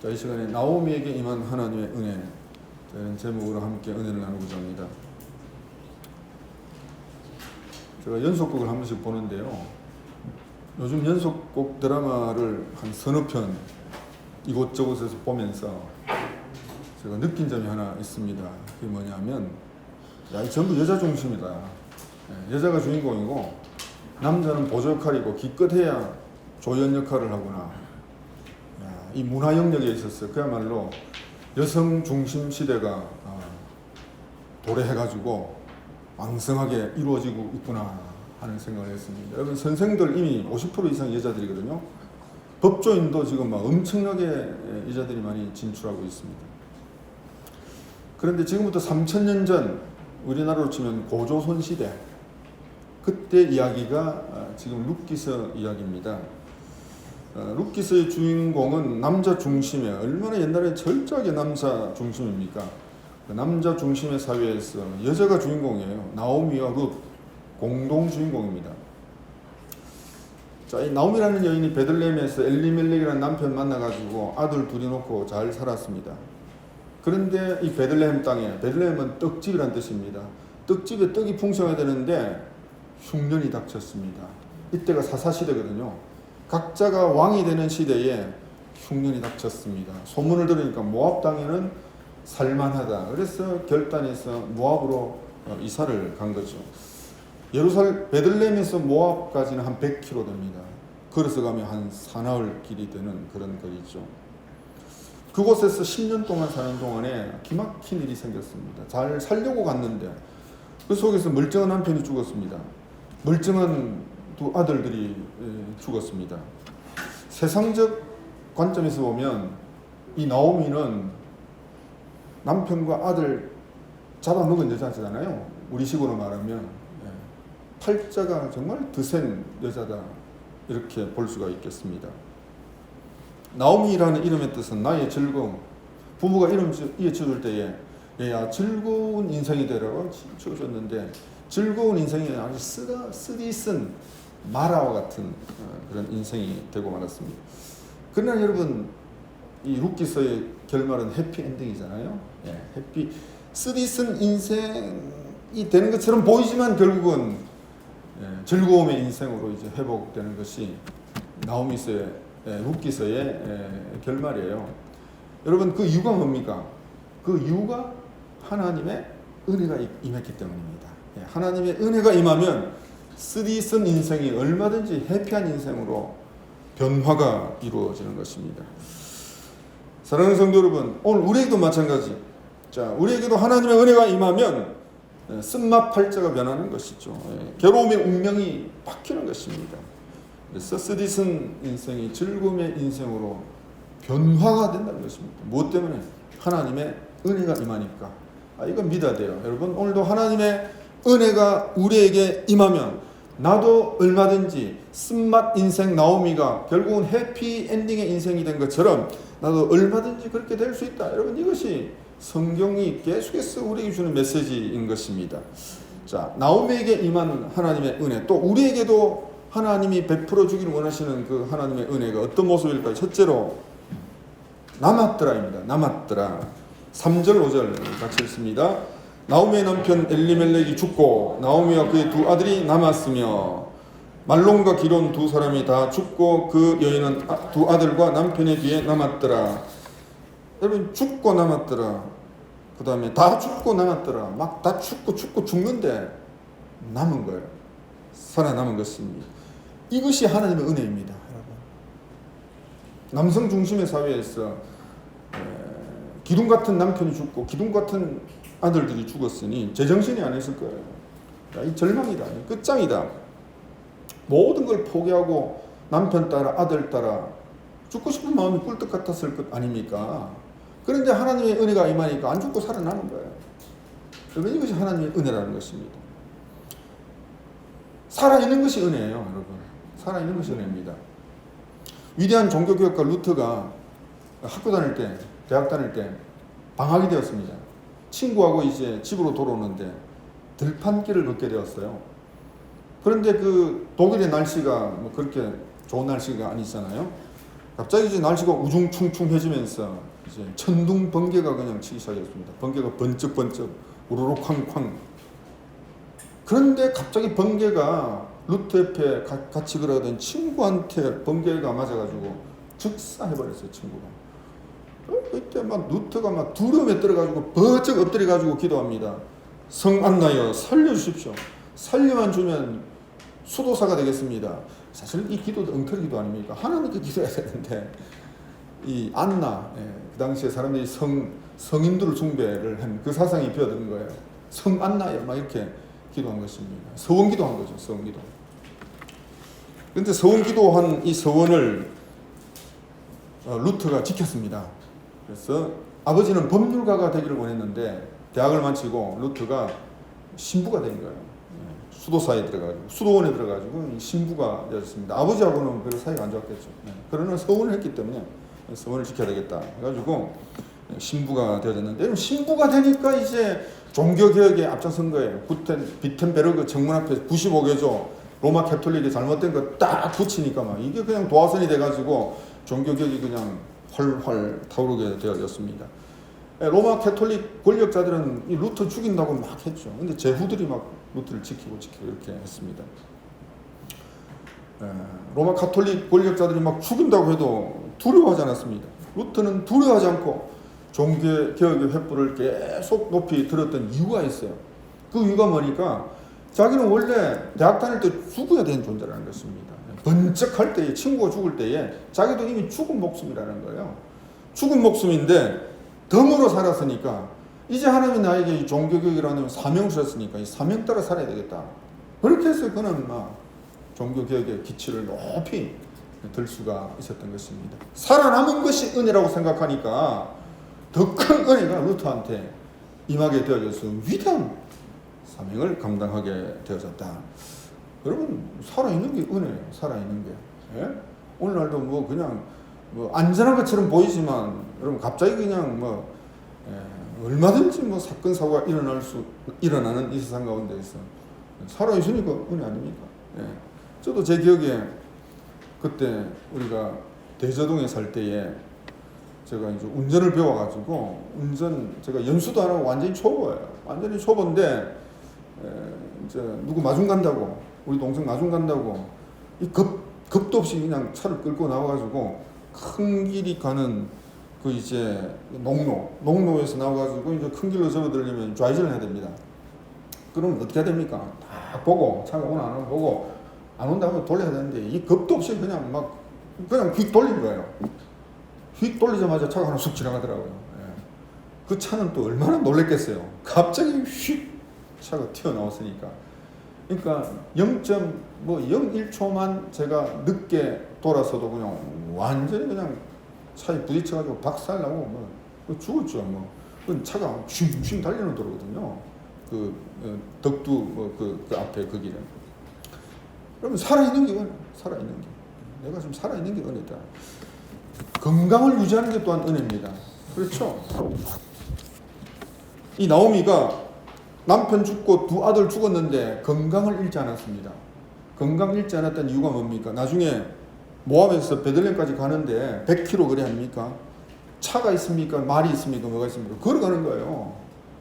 자, 이 시간에 나오미에게 임한 하나님의 은혜, 저는 제목으로 함께 은혜를 나누고자 합니다. 제가 연속극을 한 번씩 보는데요, 요즘 연속극 드라마를 한 서너 편 이곳저곳에서 보면서 제가 느낀 점이 하나 있습니다. 그게 뭐냐면, 야, 이 전부 여자 중심이다. 여자가 주인공이고 남자는 보조 역할이고 기껏해야 조연 역할을 하구나. 이 문화 영역에 있어서 그야말로 여성 중심 시대가 도래해가지고 왕성하게 이루어지고 있구나 하는 생각을 했습니다. 여러분, 선생들 이미 50% 이상 여자들이거든요. 법조인도 지금 막 엄청나게 여자들이 많이 진출하고 있습니다. 그런데 지금부터 3000년 전 우리나라로 치면 고조선 시대, 그때 이야기가 지금 룻기서 이야기입니다. 룻기서의 주인공은 남자 중심의, 얼마나 옛날에 철저하게 남자 중심입니까? 남자 중심의 사회에서 여자가 주인공이에요. 나오미와 룻 공동 주인공입니다. 자, 이 나오미라는 여인이 베들레헴에서 엘리멜렉이라는 남편 만나가지고 아들 둘이 놓고 잘 살았습니다. 그런데 이 베들레헴 땅에, 베들레헴은 떡집이란 뜻입니다. 떡집에 떡이 풍성해야 되는데 흉년이 닥쳤습니다. 이때가 사사시대거든요. 각자가 왕이 되는 시대에 흉년이 닥쳤습니다. 소문을 들으니까 모압 땅에는 살만하다. 그래서 결단해서 모압으로 이사를 간 거죠. 베들레헴에서 모압까지는 한 100km 됩니다. 걸어서 가면 한 사나흘 길이 되는 그런 거리죠. 그곳에서 10년 동안 사는 동안에 기막힌 일이 생겼습니다. 잘 살려고 갔는데 그 속에서 멀쩡한 남편이 죽었습니다. 멀쩡한 두 아들들이 죽었습니다. 세상적 관점에서 보면 이 나오미는 남편과 아들 잡아먹은 여자잖아요. 우리식으로 말하면 팔자가 정말 드센 여자다, 이렇게 볼 수가 있겠습니다. 나오미라는 이름의 뜻은 나의 즐거움. 부모가 이름 이어쳐줄 때에 야, 즐거운 인생이 되라고 지어줬는데 즐거운 인생이 아주 쓰디쓴 마라와 같은 그런 인생이 되고 말았습니다. 그러나 여러분, 이 룻기서의 결말은 해피엔딩이잖아요. 쓰디쓴 인생이 되는 것처럼 보이지만 결국은 즐거움의 인생으로 이제 회복되는 것이 룻기서의 결말이에요. 여러분, 그 이유가 뭡니까? 그 이유가 하나님의 은혜가 임했기 때문입니다. 하나님의 은혜가 임하면 쓰디쓴 인생이 얼마든지 해피한 인생으로 변화가 이루어지는 것입니다. 사랑하는 성도 여러분, 오늘 우리에게도 마찬가지. 자, 우리에게도 하나님의 은혜가 임하면 쓴맛 팔자가 변하는 것이죠. 괴로움의 운명이 바뀌는 것입니다. 그래서 쓰디쓴 인생이 즐거움의 인생으로 변화가 된다는 것입니다. 무엇 때문에? 하나님의 은혜가 임하니까. 이건 믿어야 돼요. 여러분, 오늘도 하나님의 은혜가 우리에게 임하면 나도 얼마든지 쓴맛 인생 나오미가 결국은 해피엔딩의 인생이 된 것처럼 나도 얼마든지 그렇게 될 수 있다. 여러분, 이것이 성경이 계속해서 우리에게 주는 메시지인 것입니다. 자, 나오미에게 임한 하나님의 은혜, 또 우리에게도 하나님이 베풀어 주기를 원하시는 그 하나님의 은혜가 어떤 모습일까요? 첫째로 남았더라입니다. 남았더라. 3절 5절 같이 읽습니다. 나오미의 남편 엘리멜렉이 죽고 나오미와 그의 두 아들이 남았으며 말론과 기론 두 사람이 다 죽고 그 여인은 두 아들과 남편의 뒤에 남았더라. 여러분, 죽고 남았더라. 그 다음에 다 죽고 남았더라. 막 다 죽고 죽는데 남은 거예요. 살아남은 것입니다. 이것이 하나님의 은혜입니다. 여러분, 남성 중심의 사회에서 기둥 같은 남편이 죽고 기둥 같은 아들들이 죽었으니 제정신이 아니었을 거예요. 이 절망이다, 끝장이다. 모든 걸 포기하고 남편 따라 아들 따라 죽고 싶은 마음이 꿀떡 같았을 것 아닙니까? 그런데 하나님의 은혜가 임하니까 안 죽고 살아나는 거예요. 여러분, 이것이 하나님의 은혜라는 것입니다. 살아있는 것이 은혜예요. 여러분, 살아있는 것이 은혜입니다. 위대한 종교교역가 루터가 학교 다닐 때, 대학 다닐 때 방학이 되었습니다. 친구하고 이제 집으로 돌아오는데 들판길을 걷게 되었어요. 그런데 그 독일의 날씨가 뭐 그렇게 좋은 날씨가 아니잖아요. 갑자기 이제 날씨가 우중충충해지면서 이제 천둥 번개가 그냥 치기 시작했습니다. 번개가 번쩍번쩍 우르르 쾅쾅. 그런데 갑자기 번개가 루트 옆에 같이 걸어가던 친구한테 번개가 맞아가지고 즉사해버렸어요. 친구가. 그때 막 루트가 막 두려움에 떨어가지고 버쩍 엎드려가지고 기도합니다. 성 안나여 살려주십시오. 살려만 주면 수도사가 되겠습니다. 사실 이 기도도 엉터리 기도 아닙니까? 하나님께 기도해야 되는데 이 안나, 그 당시에 사람들이 성인들을 숭배를 한 그 사상이 비어드는 거예요. 성 안나여 막 이렇게 기도한 것입니다. 서원기도 한 거죠. 서원기도. 그런데 서원기도한 이 서원을 루트가 지켰습니다. 그래서 아버지는 법률가가 되기를 원했는데 대학을 마치고 루트가 신부가 된 거예요. 수도사에 들어가지고 수도원에 들어가지고 신부가 되었습니다. 아버지하고는 별로 사이가 안 좋았겠죠. 그러나 서원을 했기 때문에 서원을 지켜야 되겠다 해가지고 신부가 되어졌는데 신부가 되니까 이제 종교개혁에 앞장선 거예요. 비텐베르그 정문 앞에 95개조 로마 캐톨릭이 잘못된 거 딱 붙이니까 막 이게 그냥 도화선이 돼가지고 종교개혁이 그냥 활활 타오르게 되어졌습니다. 로마 캐톨릭 권력자들은 이 루터 죽인다고 막 했죠. 근데 제후들이 막 루터를 지키고 이렇게 했습니다. 로마 카톨릭 권력자들이 막 죽인다고 해도 두려워하지 않았습니다. 루터는 두려워하지 않고 종교개혁의 횃불을 계속 높이 들었던 이유가 있어요. 그 이유가 뭐니까 자기는 원래 대학 다닐 때 죽어야 되는 존재라는 것입니다. 번쩍할 때에 친구가 죽을 때에 자기도 이미 죽은 목숨이라는 거예요. 죽은 목숨인데 덤으로 살았으니까 이제 하나님이 나에게 이 종교개혁이라는 사명을 주셨으니까 이 사명 따라 살아야 되겠다. 그렇게 해서 그는 막 종교개혁의 기치를 높이 들 수가 있었던 것입니다. 살아남은 것이 은혜라고 생각하니까 더 큰 은혜가 루터한테 임하게 되어져서 위대한 사명을 감당하게 되어졌다. 여러분 살아있는 게 은혜예요. 살아있는 게. 예? 오늘날도 뭐 그냥 뭐 안전한 것처럼 보이지만 여러분 갑자기 그냥 뭐 얼마든지 뭐 사건 사고가 일어나는 이 세상 가운데에서 살아있으니까 은혜 아닙니까? 예. 저도 제 기억에 그때 우리가 대저동에 살 때에 제가 이제 운전을 배워가지고 제가 연수도 안 하고 완전히 초보예요. 완전히 초보인데 이제 누구 마중 간다고 우리 동생 마중 간다고 이 겁도 없이 그냥 차를 끌고 나와가지고 큰 길이 가는 그 이제 농로에서 나와가지고 이제 큰 길로 접어들려면 좌회전을 해야 됩니다. 그럼 어떻게 해야 됩니까? 딱 보고 차가 오나 안 오나 보고 안 온다 하면 돌려야 되는데 이 겁도 없이 그냥 휙 돌린 거예요. 휙 돌리자마자 차가 하나 쑥 지나가더라고요. 예. 그 차는 또 얼마나 놀랬겠어요. 갑자기 휙 차가 튀어나왔으니까. 그러니까 0.01초만 제가 늦게 돌아서도 그냥 완전히 그냥 차에 부딪혀가지고 박살나고 뭐 죽었죠. 뭐 그 차가 슝슝 달리는 도로거든요. 그 덕두 그 앞에 그 길은. 그러면 살아있는 게 은혜, 살아있는 게. 내가 지금 살아있는 게 은혜다. 건강을 유지하는 게 또한 은혜입니다. 그렇죠? 이 나오미가 남편 죽고 두 아들 죽었는데 건강을 잃지 않았습니다. 건강 잃지 않았던 이유가 뭡니까? 나중에 모압에서 베들레헴까지 가는데 100km 거리 아닙니까? 차가 있습니까? 말이 있습니까? 뭐가 있습니까? 걸어가는 거예요.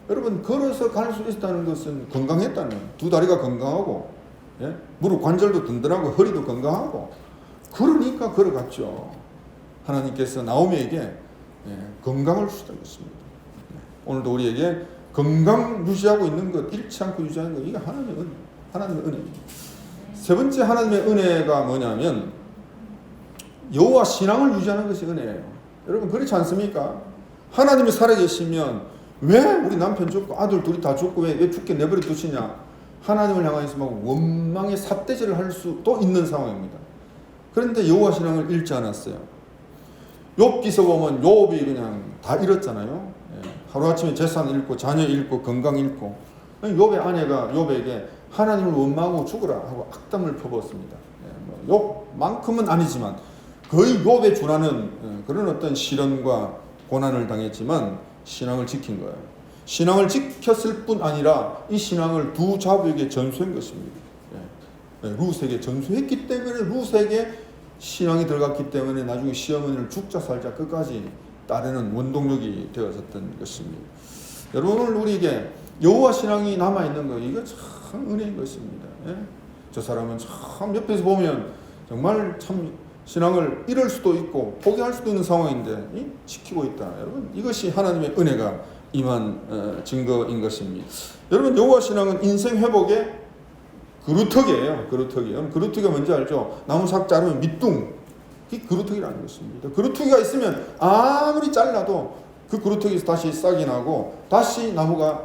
여러분 걸어서 갈 수 있다는 것은 건강했다는 거예요. 두 다리가 건강하고 예? 무릎 관절도 든든하고 허리도 건강하고 그러니까 걸어갔죠. 하나님께서 나오미에게 건강을 주셨다는 것입니다. 오늘도 우리에게 건강 유지하고 있는 것, 잃지 않고 유지하는 것, 이게 하나님의 은혜입니다. 세 번째 하나님의 은혜가 뭐냐면 여호와 신앙을 유지하는 것이 은혜예요. 여러분 그렇지 않습니까? 하나님이 살아계시면 왜 우리 남편 죽고 아들 둘이 다 죽고 왜 죽게 내버려 두시냐? 하나님을 향해서 막 원망의 삿대질을 할 수도 있는 상황입니다. 그런데 여호와 신앙을 잃지 않았어요. 욥기서 보면 욥이 그냥 다 잃었잖아요. 하루아침에 재산 잃고 자녀 잃고 건강 잃고 욥의 아내가 욥에게 하나님을 원망하고 죽으라 하고 악담을 펴부었습니다. 욥만큼은 아니지만 거의 욥에 준하는 그런 어떤 시련과 고난을 당했지만 신앙을 지킨 거예요. 신앙을 지켰을 뿐 아니라 이 신앙을 두 자부에게 전수한 것입니다. 룻에게 전수했기 때문에 룻에게 신앙이 들어갔기 때문에 나중에 시어머니를 죽자 살자 끝까지 따르는 원동력이 되어졌던 것입니다. 여러분, 오늘 우리에게 여호와 신앙이 남아있는 거, 이거 참 은혜인 것입니다. 예? 저 사람은 참 옆에서 보면 정말 참 신앙을 잃을 수도 있고 포기할 수도 있는 상황인데 지키고 있다. 여러분, 이것이 하나님의 은혜가 임한 증거인 것입니다. 여러분, 여호와 신앙은 인생 회복의 그루터기예요. 그루터기가 뭔지 알죠? 나무 삭 자르면 밑둥, 그게 그루터기라는 것입니다. 그루터기가 있으면 아무리 잘라도 그 그루터기에서 다시 싹이 나고 다시 나무가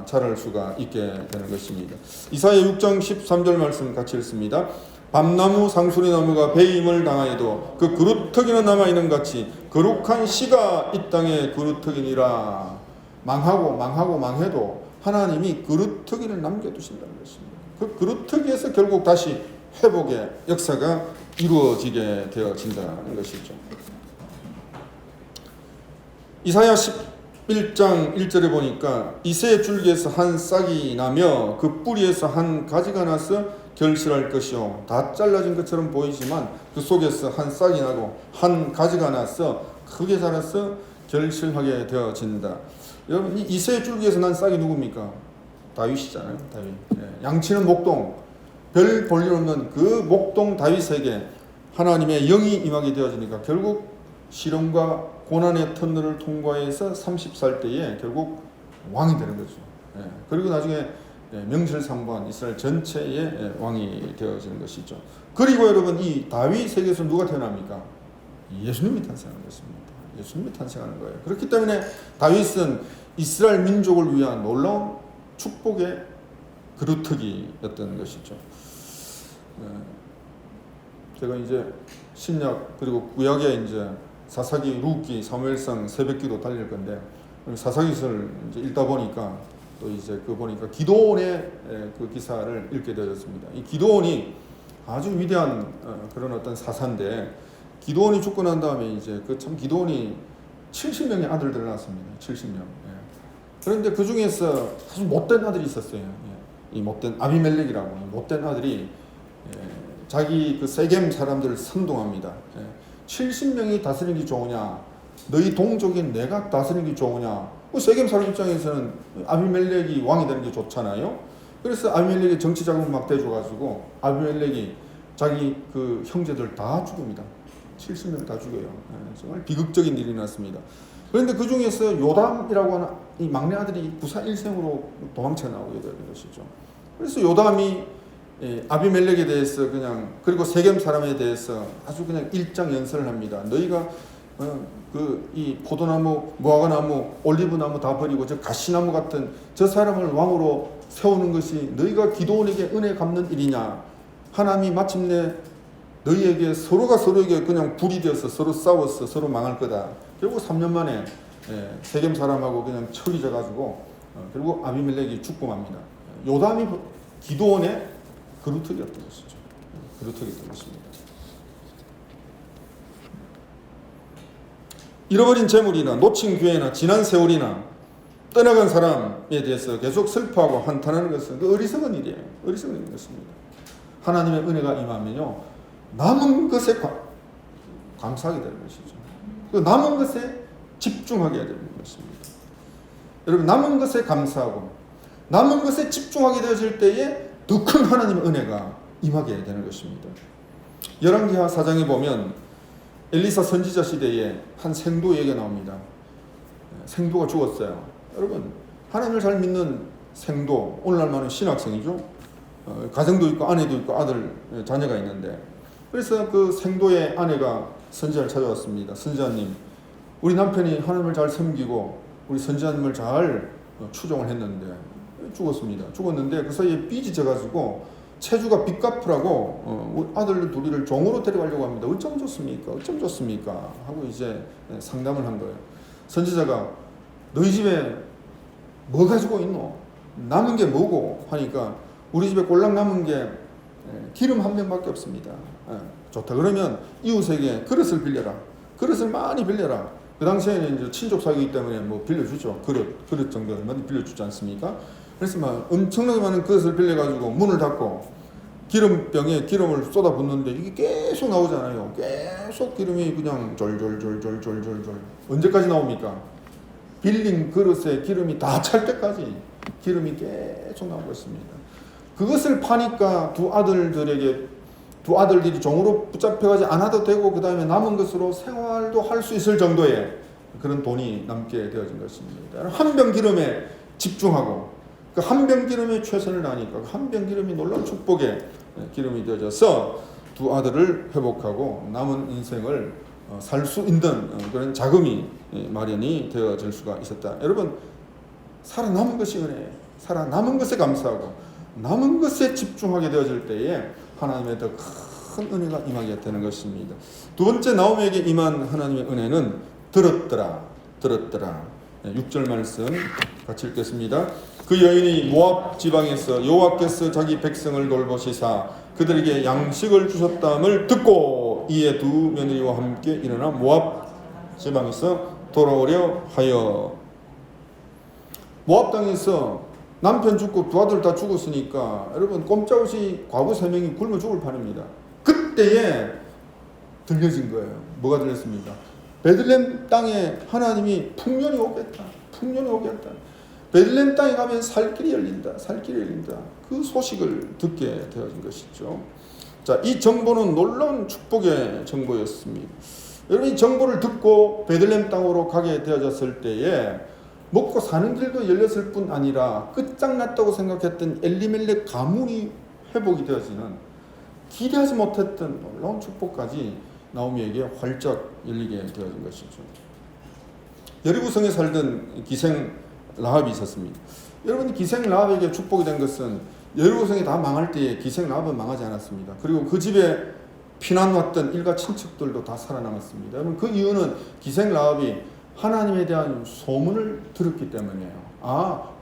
자랄 수가 있게 되는 것입니다. 이사야 6장 13절 말씀 같이 읽습니다. 밤나무 상수리나무가 배임을 당하여도 그 그루터기는 남아있는 같이 거룩한 씨가 이 땅에 그루터기니라. 망하고 망해도 하나님이 그루터기를 남겨두신다는 것입니다. 그 그루터기에서 결국 다시 회복의 역사가 이루어지게 되어진다는 것이죠. 이사야 11장 1절에 보니까 이새 줄기에서 한 싹이 나며 그 뿌리에서 한 가지가 나서 결실할 것이요. 다 잘라진 것처럼 보이지만 그 속에서 한 싹이 나고 한 가지가 나서 크게 자라서 결실하게 되어진다. 여러분, 이 이새 줄기에서 난 싹이 누굽니까? 다윗이잖아요. 다윗. 예. 양치는 목동, 별 볼일 없는 그 목동 다윗에게 하나님의 영이 임하게 되어지니까 결국 시련과 고난의 터널을 통과해서 30살 때에 결국 왕이 되는 거죠. 예. 그리고 나중에 명실상부한 이스라엘 전체의 왕이 되어지는 것이죠. 그리고 여러분, 이 다윗에게서 누가 태어납니까? 예수님이 탄생하는 것입니다. 예수님이 탄생하는 거예요. 그렇기 때문에 다윗은 이스라엘 민족을 위한 놀라운 축복의 그루터기였던 것이죠. 제가 이제 신약 그리고 구약에 이제 사사기, 룻기, 사무엘상, 새벽기도 달릴 건데 사사기를 이제 읽다 보니까 또 이제 그 보니까 기드온의 그 기사를 읽게 되었습니다. 이 기드온이 아주 위대한 그런 어떤 사사인데 기드온이 죽고 난 다음에 이제 그 참 기드온이 70명의 아들들을 낳았습니다. 70명. 예. 그런데 그 중에서 아주 못된 아들이 있었어요. 예. 이 못된 아비멜렉이라고 못된 아들이 자기 그 세겜 사람들을 선동합니다. 70명이 다스리는 게 좋으냐? 너희 동족인 내가 다스리는 게 좋으냐? 세겜 사람 입장에서는 아비멜렉이 왕이 되는 게 좋잖아요. 그래서 아비멜렉이 정치 자금을 막 대줘가지고 아비멜렉이 자기 그 형제들 다 죽입니다. 70명 다 죽여요. 정말 비극적인 일이 났습니다. 그런데 그 중에서 요담이라고 하는 이 막내 아들이 구사 일생으로 도망쳐 나오게 되는 것이죠. 그래서 요담이 아비멜렉에 대해서 그냥 그리고 세겜 사람에 대해서 아주 그냥 일장연설을 합니다. 너희가 이 포도나무, 무화과나무, 올리브나무 다 버리고 저 가시나무 같은 저 사람을 왕으로 세우는 것이 너희가 기드온에게 은혜 갚는 일이냐? 하나님이 마침내 너희에게 서로가 서로에게 그냥 불이 되어서 서로 싸웠어. 서로 망할 거다. 결국 3년 만에 세겜 사람하고 그냥 철이 져가지고 결국 아비멜렉이 죽고 맙니다. 요담이 기드온의 그루터기였던 것이죠. 그루터기였던 것입니다. 잃어버린 재물이나 놓친 기회나 지난 세월이나 떠나간 사람에 대해서 계속 슬퍼하고 한탄하는 것은 그 어리석은 일이에요. 어리석은 일인 것입니다. 하나님의 은혜가 임하면요, 남은 것에 감사하게 되는 것이죠. 그 남은 것에 집중하게 되는 것입니다. 여러분, 남은 것에 감사하고 남은 것에 집중하게 되어질 때에 더 큰 하나님의 은혜가 임하게 되는 것입니다. 열왕기하 4장에 보면 엘리사 선지자 시대에 한 생도 얘기가 나옵니다. 생도가 죽었어요. 여러분, 하나님을 잘 믿는 생도, 오늘날 말하는 신학생이죠. 가정도 있고 아내도 있고 아들, 자녀가 있는데, 그래서 그 생도의 아내가 선지자를 찾아왔습니다. 선지자님, 우리 남편이 하나님을 잘 섬기고 우리 선지자님을 잘 추종을 했는데 죽었습니다. 죽었는데 그 사이에 빚이 져가지고 채주가 빚 갚으라고 아들 둘이를 종으로 데려가려고 합니다. 어쩜 좋습니까? 어쩜 좋습니까? 하고 이제 상담을 한 거예요. 선지자가 너희 집에 뭐 가지고 있노? 남은 게 뭐고? 하니까 우리 집에 꼴랑 남은 게 기름 한 병밖에 없습니다. 좋다. 그러면 이웃에게 그릇을 빌려라. 그릇을 많이 빌려라. 그 당시에는 이제 친족 사귀기 때문에 뭐 빌려주죠. 그릇 정도 얼마든지 빌려주지 않습니까? 그래서 막 엄청나게 많은 그릇을 빌려가지고 문을 닫고 기름병에 기름을 쏟아붓는데 이게 계속 나오잖아요. 계속 기름이 그냥 졸졸졸졸졸졸. 언제까지 나옵니까? 빌린 그릇에 기름이 다 찰 때까지 기름이 계속 나오고 있습니다. 그것을 파니까 두 아들들이 종으로 붙잡혀가지 않아도 되고 그 다음에 남은 것으로 생활도 할 수 있을 정도의 그런 돈이 남게 되어진 것입니다. 한 병 기름에 집중하고 그 한 병 기름에 최선을 다하니까 그 한 병 기름이 놀라운 축복의 기름이 되어져서 두 아들을 회복하고 남은 인생을 살 수 있는 그런 자금이 마련이 되어질 수가 있었다. 여러분, 살아남은 것이 은혜예요. 살아남은 것에 감사하고 남은 것에 집중하게 되어질 때에 하나님의 더 큰 은혜가 임하게 되는 것입니다. 두 번째 나오미에게 임한 하나님의 은혜는 들었더라. 6절 말씀 같이 읽겠습니다. 그 여인이 모압 지방에서 여호와께서 자기 백성을 돌보시사 그들에게 양식을 주셨다함을 듣고 이에 두 며느리와 함께 일어나 모압 지방에서 돌아오려 하여. 모압 땅에서 남편 죽고 두 아들 다 죽었으니까 여러분 꼼짝없이 과부 3명이 굶어 죽을 판입니다. 그때에 들려진 거예요. 뭐가 들렸습니까? 베들레헴 땅에 하나님이 풍년이 오겠다. 베들레헴 땅에 가면 살 길이 열린다. 그 소식을 듣게 되어진 것이죠. 자, 이 정보는 놀라운 축복의 정보였습니다. 여러분, 이 정보를 듣고 베들레헴 땅으로 가게 되어졌을 때에 먹고 사는 길도 열렸을 뿐 아니라 끝장났다고 생각했던 엘리멜렉 가문이 회복이 되어지는 기대하지 못했던 놀라운 축복까지 나오미에게 활짝 열리게 되어진 것이죠. 여리고성에 살던 기생 라합이 있었습니다. 여러분, 기생 라합에게 축복이 된 것은 여리고성이 다 망할 때에 기생 라합은 망하지 않았습니다. 그리고 그 집에 피난 왔던 일가 친척들도 다 살아남았습니다. 여러분, 그 이유는 기생 라합이 하나님에 대한 소문을 들었기 때문이에요.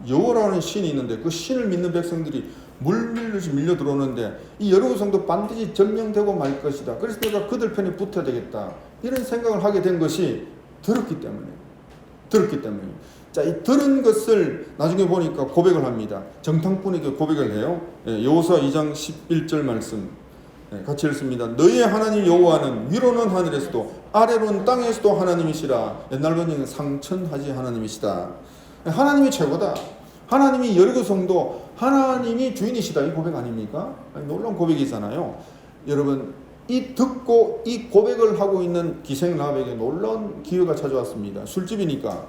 여호와라는 신이 있는데 그 신을 믿는 백성들이 물밀듯이 밀려 들어오는데 이 여리고성도 반드시 점령되고 말 것이다. 그래서 내가 그들 편에 붙어야 되겠다. 이런 생각을 하게 된 것이 들었기 때문에. 자, 이 들은 것을 나중에 보니까 고백을 합니다. 정탐꾼에게 고백을 해요. 여호수아 2장 11절 말씀 같이 읽습니다. 너희의 하나님 여호와는 위로는 하늘에서도 아래로는 땅에서도 하나님이시라. 옛날 번역은 상천하지 하나님이시다. 하나님이 최고다. 하나님이 여리고성도 하나님이 주인이시다. 이 고백 아닙니까? 놀라운 고백이잖아요. 여러분, 이 듣고 이 고백을 하고 있는 기생 라합에게 놀라운 기회가 찾아왔습니다. 술집이니까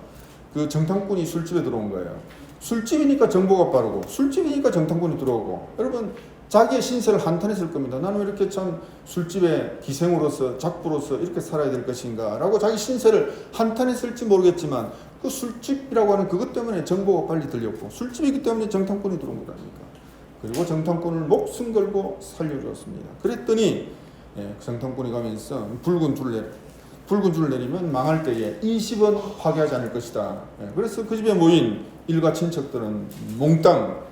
그 정탐꾼이 술집에 들어온 거예요. 술집이니까 정보가 빠르고 술집이니까 정탐꾼이 들어오고. 여러분, 자기의 신세를 한탄했을 겁니다. 나는 이렇게 참 술집의 기생으로서 작부로서 이렇게 살아야 될 것인가 라고 자기 신세를 한탄했을지 모르겠지만 그 술집이라고 하는 그것 때문에 정보가 빨리 들렸고 술집이기 때문에 정탐꾼이 들어온 것 아닙니까? 그리고 정탐꾼을 목숨 걸고 살려주었습니다. 그랬더니 정탐꾼이 가면서 붉은 줄을 내리면 망할 때에 20원 파괴하지 않을 것이다. 그래서 그 집에 모인 일가 친척들은 몽땅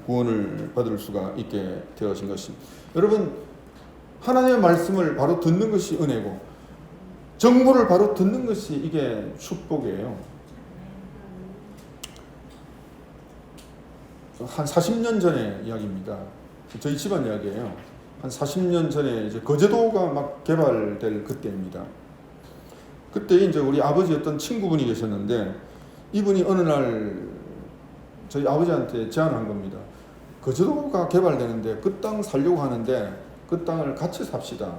구원을 받을 수가 있게 되어진 것입니다. 여러분, 하나님의 말씀을 바로 듣는 것이 은혜고 정보를 바로 듣는 것이 이게 축복이에요. 한 40년 전의 이야기입니다. 저희 집안 이야기예요. 한 40년 전에 이제 거제도가 막 개발될 그때입니다. 그때 이제 우리 아버지였던 친구분이 계셨는데 이분이 어느 날 저희 아버지한테 제안을 한 겁니다. 거제도가 개발되는데 그 땅 살려고 하는데 그 땅을 같이 삽시다.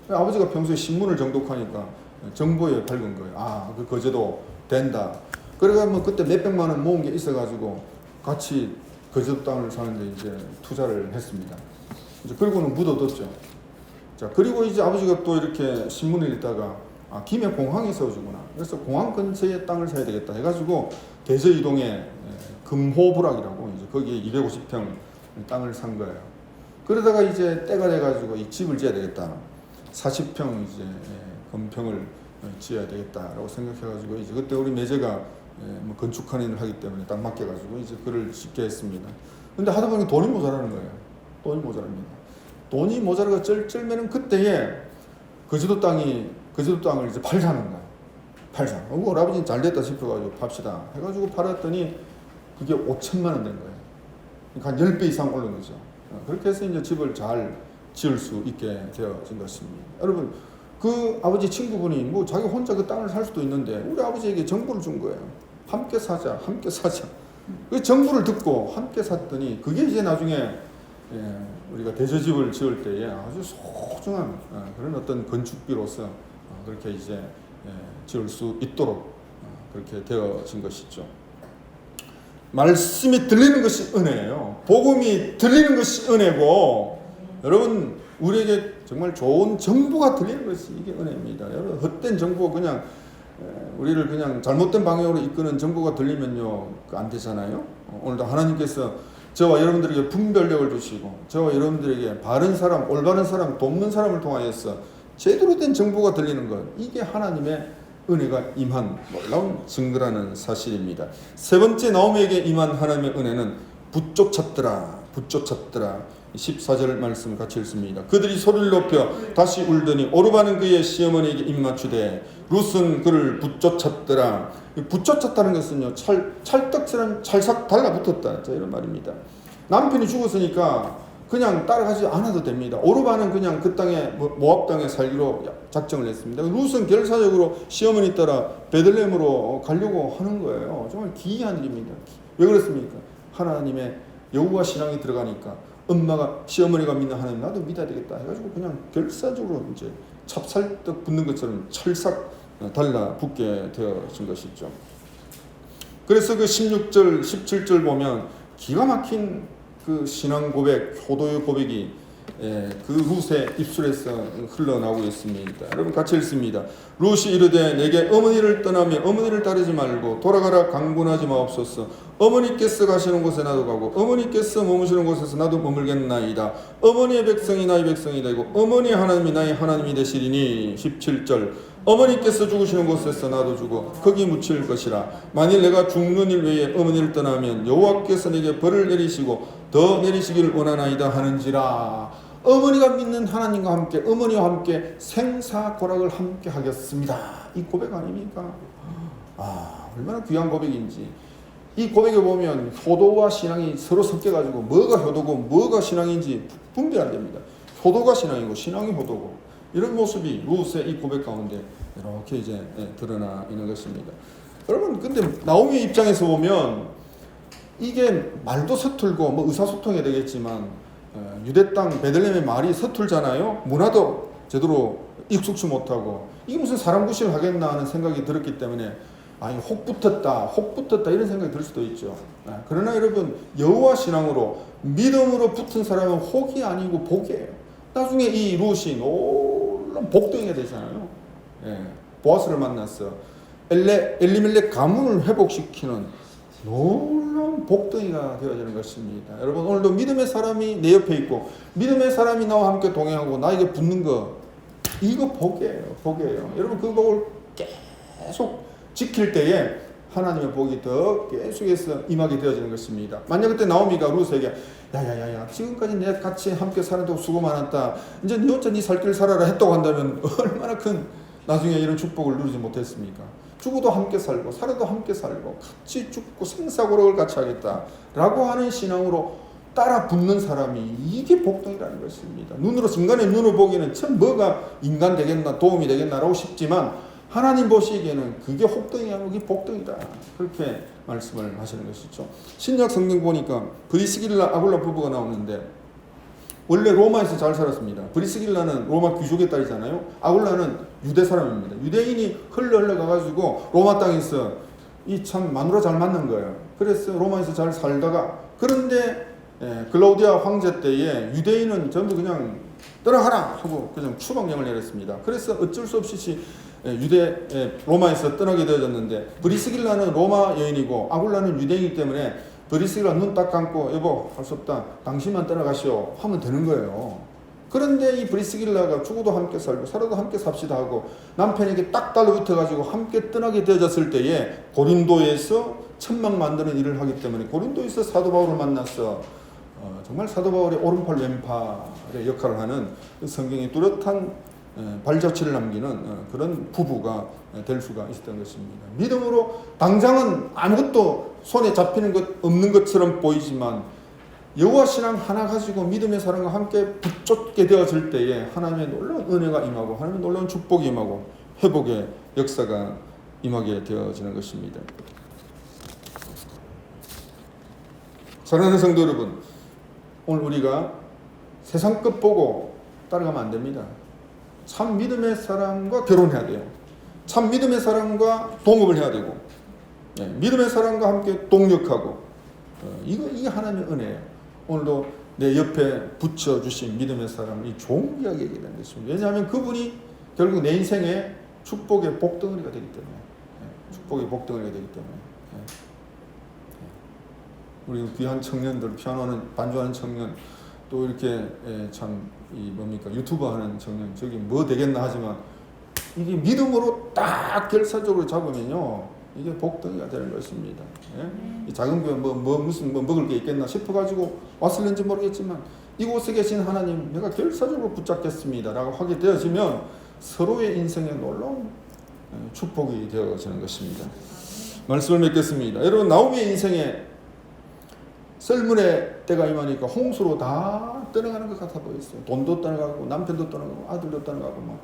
아버지가 평소에 신문을 정독하니까 정보에 밝은 거예요. 그 거제도 된다. 그래가지고 그때 몇백만 원 모은 게 있어가지고 같이 거제도 땅을 사는데 이제 투자를 했습니다. 이제 그리고는 묻어뒀죠. 자, 그리고 이제 아버지가 또 이렇게 신문을 읽다가 김해 공항이 세워지구나. 그래서 공항 근처에 땅을 사야 되겠다 해가지고 대저이동에 금호부락이라고 이제 거기에 250평 땅을 산 거예요. 그러다가 이제 때가 돼가지고 이 집을 지어야 되겠다. 40평 이제 건평을 지어야 되겠다라고 생각해가지고 이제 그때 우리 매제가 뭐 건축하는 일을 하기 때문에 딱 맡겨가지고 이제 그를 짓게 했습니다. 근데 하다 보니 돈이 모자라는 거예요. 돈이 모자랍니다. 돈이 모자라가 쩔쩔매는 그때에 거제도 땅을 이제 팔자는 거야. 우리 아버지는 잘 됐다 싶어가지고 팝시다 해가지고 팔았더니 그게 5천만 원 된 거예요. 그러니까 한 10배 이상 오른 거죠. 그렇게 해서 이제 집을 잘 지을 수 있게 되어진 것입니다. 여러분, 그 아버지 친구분이 뭐 자기 혼자 그 땅을 살 수도 있는데 우리 아버지에게 정보를 준 거예요. 함께 사자, 함께 사자. 그 정보를 듣고 함께 샀더니 그게 이제 나중에 우리가 대저집을 지을 때에 아주 소중한 그런 어떤 건축비로서 그렇게 이제 지을 수 있도록 그렇게 되어진 것이죠. 말씀이 들리는 것이 은혜예요. 복음이 들리는 것이 은혜고, 여러분 우리에게 정말 좋은 정보가 들리는 것이 이게 은혜입니다. 여러분 헛된 정보, 그냥 우리를 그냥 잘못된 방향으로 이끄는 정보가 들리면요 안 되잖아요. 오늘도 하나님께서 저와 여러분들에게 분별력을 주시고 저와 여러분들에게 바른 사람, 올바른 사람, 돕는 사람을 통하여서 제대로 된 정보가 들리는 것, 이게 하나님의 은혜가 임한 놀라운 증거라는 사실입니다. 세 번째, 나오미에게 임한 하나님의 은혜는 붙쫓았더라. 14절 말씀을 같이 읽습니다. 그들이 소리를 높여 다시 울더니 오르바는 그의 시어머니에게 입맞추되 룻은 그를 붙쫓았더라. 붙쫓았다는 것은요, 찰떡처럼 찰싹 달라붙었다, 자, 이런 말입니다. 남편이 죽었으니까 그냥 따라가지 않아도 됩니다. 오르바는 그냥 그 땅에 모압 땅에 살기로 작정을 했습니다. 룻은 결사적으로 시어머니 따라 베들레헴으로 가려고 하는 거예요. 정말 기이한 일입니다. 왜 그렇습니까? 하나님의 여호와 신앙이 들어가니까 엄마가, 시어머니가 믿는 하나님 나도 믿어야 되겠다 해가지고 그냥 결사적으로 이제 찹쌀떡 붙는 것처럼 철삭 달라붙게 되어진 것이죠. 그래서 그 16절, 17절 보면 기가 막힌 그 신앙 고백, 효도의 고백이 그 룻의 입술에서 흘러나오고 있습니다. 여러분 같이 읽습니다. 룻이 이르되 내게 어머니를 떠나며 어머니를 따르지 말고 돌아가라 강군하지 마옵소서. 어머니께서 가시는 곳에 나도 가고 어머니께서 머무시는 곳에서 나도 머물겠나이다. 어머니의 백성이 나의 백성이 되고 어머니의 하나님이 나의 하나님이 되시리니. 17절 어머니께서 죽으시는 곳에서 나도 죽어 거기 묻힐 것이라. 만일 내가 죽는 일 외에 어머니를 떠나면 여호와께서 내게 벌을 내리시고 더 내리시기를 원하나이다 하는지라. 어머니가 믿는 하나님과 함께, 어머니와 함께 생사고락을 함께 하겠습니다. 이 고백 아닙니까? 얼마나 귀한 고백인지. 이 고백에 보면 효도와 신앙이 서로 섞여가지고 뭐가 효도고 뭐가 신앙인지 분별 안 됩니다. 효도가 신앙이고 신앙이 효도고, 이런 모습이 룻의 이 고백 가운데 이렇게 이제 드러나 있는 것입니다. 여러분, 근데 나오미의 입장에서 보면 이게 말도 서툴고 뭐 의사소통이 되겠지만 유대 땅 베들레헴의 말이 서툴잖아요. 문화도 제대로 익숙치 못하고 이게 무슨 사람 구실 하겠나 하는 생각이 들었기 때문에 혹 붙었다 이런 생각이 들 수도 있죠. 그러나 여러분, 여호와 신앙으로 믿음으로 붙은 사람은 혹이 아니고 복이에요. 나중에 이 룻이 놀라운 복덩이가 되잖아요. 보아스를 만났어. 엘리멜렉 가문을 회복시키는 놀라운 복덩이가 되어지는 것입니다. 여러분, 오늘도 믿음의 사람이 내 옆에 있고 믿음의 사람이 나와 함께 동행하고 나에게 붙는 거, 이거 복이에요. 여러분, 그 복을 계속 지킬 때에 하나님의 복이 더 계속해서 임하게 되어지는 것입니다. 만약 그때 나오미가 룻에게 야야야야, 지금까지 내가 같이 함께 살았다고 수고 많았다, 이제 네 혼자 네 살 길 살아라 했다고 한다면 얼마나 큰 나중에 이런 축복을 누리지 못했습니까? 죽어도 함께 살고 살아도 함께 살고 같이 죽고 생사고락을 같이 하겠다라고 하는 신앙으로 따라 붙는 사람이, 이게 복덩이라는 것입니다. 인간의 눈으로 보기에는 참 뭐가 인간 되겠나, 도움이 되겠나라고 싶지만 하나님 보시기에는 그게 혹덩이 아니고 그게 복덩이다, 그렇게 말씀을 하시는 것이죠. 신약 성경 보니까 브리스길라 아굴라 부부가 나오는데 원래 로마에서 잘 살았습니다. 브리스길라는 로마 귀족의 딸이잖아요. 아굴라는 유대 사람입니다. 유대인이 흘러가가지고 로마 땅에서 이 참 마누라 잘 맞는 거예요. 그래서 로마에서 잘 살다가, 그런데 글라우디아 황제 때에 유대인은 전부 그냥 떠나가라 하고 그냥 추방령을 내렸습니다. 그래서 어쩔 수 없이 로마에서 떠나게 되어졌는데, 브리스길라는 로마 여인이고 아굴라는 유대인이기 때문에 브리스길라 눈 딱 감고 여보 할 수 없다, 당신만 떠나가시오 하면 되는 거예요. 그런데 이 브리스길라가 죽어도 함께 살고 살아도 함께 삽시다 하고 남편에게 딱 달라붙어가지고 함께 떠나게 되어졌을 때에 고린도에서 천막 만드는 일을 하기 때문에 고린도에서 사도 바울을 만났어. 정말 사도 바울의 오른팔 왼팔의 역할을 하는 성경이 뚜렷한 발자취를 남기는 그런 부부가 될 수가 있었던 것입니다. 믿음으로 당장은 아무것도 손에 잡히는 것 없는 것처럼 보이지만 여호와 신앙 하나 가지고 믿음의 사람과 함께 붙잡게 되어질 때에 하나님의 놀라운 은혜가 임하고 하나님의 놀라운 축복이 임하고 회복의 역사가 임하게 되어지는 것입니다. 사랑하는 성도 여러분, 오늘 우리가 세상 것 보고 따라가면 안 됩니다. 참 믿음의 사람과 결혼해야 돼요. 참 믿음의 사람과 동업을 해야 되고, 믿음의 사람과 함께 동력하고, 이게 하나님의 은혜예요. 오늘도 내 옆에 붙여주신 믿음의 사람이 좋은 이야기가 되는 것입니다. 왜냐하면 그분이 결국 내 인생의 축복의 복덩어리가 되기 때문에, 축복의 복덩어리가 되기 때문에. 우리 귀한 청년들, 피아노하는 반주하는 청년, 또 이렇게 참 유튜브 하는 청년, 저기 뭐 되겠나 하지만 이게 믿음으로 딱 결사적으로 잡으면요, 이게 복덩이가 되는 것입니다. 이 작은 교회 무슨 먹을 게 있겠나 싶어가지고 왔을는지 모르겠지만 이곳에 계신 하나님, 내가 결사적으로 붙잡겠습니다라고 하게 되어지면 서로의 인생에 놀라운 축복이 되어지는 것입니다. 말씀을 맺겠습니다. 여러분, 나오미의 인생에 썰물의 때가 임하니까 홍수로 다 떠나가는 것 같아 보였어요. 돈도 떠나가고 남편도 떠나가고 아들도 떠나가고 막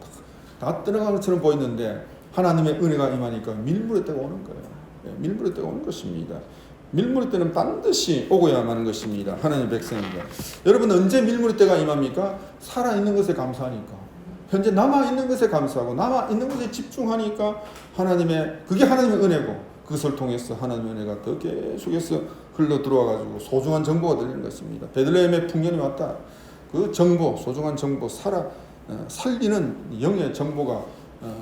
다 떠나가는 것처럼 보였는데 하나님의 은혜가 임하니까 밀물의 때가 오는 거예요. 밀물의 때가 오는 것입니다. 밀물의 때는 반드시 오고야만 하는 것입니다. 하나님의 백성입니다. 여러분, 언제 밀물의 때가 임합니까? 살아있는 것에 감사하니까, 현재 남아있는 것에 감사하고 남아있는 것에 집중하니까 그게 하나님의 은혜고, 그것을 통해서 하나님의 은혜가 더 계속해서 흘러 들어와가지고 소중한 정보가 들리는 것입니다. 베들레헴의 풍년이 왔다. 그 정보, 소중한 정보, 살리는 영의 정보가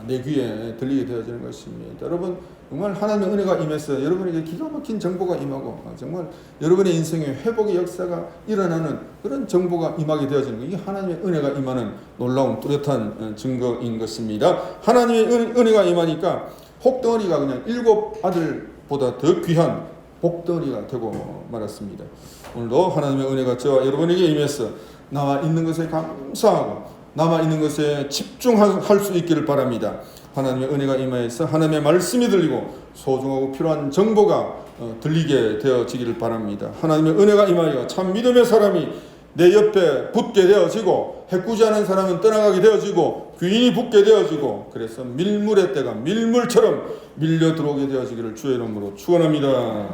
내 귀에 들리게 되어지는 것입니다. 여러분, 정말 하나님의 은혜가 임해서 여러분에게 기가 막힌 정보가 임하고 정말 여러분의 인생의 회복의 역사가 일어나는 그런 정보가 임하게 되어지는 것, 이게 하나님의 은혜가 임하는 놀라운 뚜렷한 증거인 것입니다. 하나님의 은혜가 임하니까 복덩어리가 그냥 7 아들보다 더 귀한 복덩어리가 되고 말았습니다. 오늘도 하나님의 은혜가 저와 여러분에게 임해서 나와 있는 것에 감사하고 남아 있는 것에 집중할 수 있기를 바랍니다. 하나님의 은혜가 임하여서 하나님의 말씀이 들리고 소중하고 필요한 정보가 들리게 되어지기를 바랍니다. 하나님의 은혜가 임하여 참 믿음의 사람이 내 옆에 붙게 되어지고, 해꾸지하는 사람은 떠나가게 되어지고, 귀인이 붙게 되어지고, 그래서 밀물의 때가 밀물처럼 밀려 들어오게 되어지기를 주의 이름으로 축원합니다.